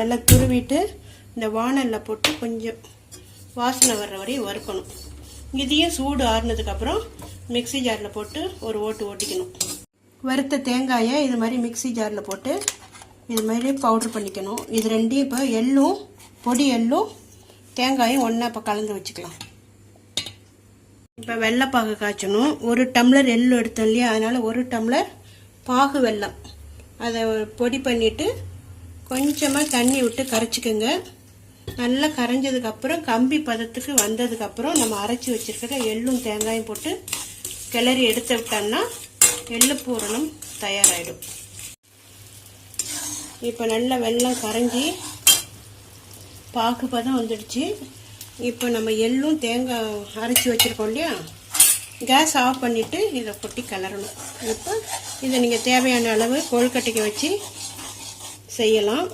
நல்லா துருவிட்டு இந்த வாணலில் போட்டு கொஞ்சம் வாசனை வர்ற வரையும் வறுக்கணும். இதையும் சூடு ஆறுனதுக்கப்புறம் மிக்ஸி ஜாரில் போட்டு ஒரு ஓட்டிக்கணும். வறுத்த தேங்காயை இது மாதிரி மிக்ஸி ஜாரில் போட்டு இது மாதிரி பவுட்ரு பண்ணிக்கணும். இது ரெண்டையும் இப்போ எள்ளும் பொடி எள்ளும் தேங்காயும் ஒன்றா இப்போ கலந்து வச்சுக்கலாம். இப்போ வெள்ளைப்பாகு காய்ச்சணும். 1 டம்ளர் எள்ளு எடுத்தோம் இல்லையா, அதனால் 1 டம்ளர் பாகு வெல்லம் அதை பொடி பண்ணிவிட்டு கொஞ்சமாக தண்ணி விட்டு கரைச்சிக்கோங்க. நல்லா கரைஞ்சதுக்கப்புறம் கம்பி பதத்துக்கு வந்ததுக்கப்புறம் நம்ம அரைச்சி வச்சுருக்கிற எள்ளும் தேங்காயும் போட்டு கிளறி எடுத்து விட்டோம்னா எள்ளு பூரணம் தயாராகிடும். இப்போ நல்லா வெல்லம் கரைஞ்சி பாகு பதம் வந்துடுச்சு. இப்போ நம்ம எள்ளும் தேங்காய் அரைச்சி வச்சுருக்கோம் இல்லையா, கேஸ் ஆஃப் பண்ணிவிட்டு இதை கொட்டி கிளறணும். இப்போ இதை நீங்கள் தேவையான அளவு கொழுக்கட்டைக்கு வச்சு செய்யலாம்.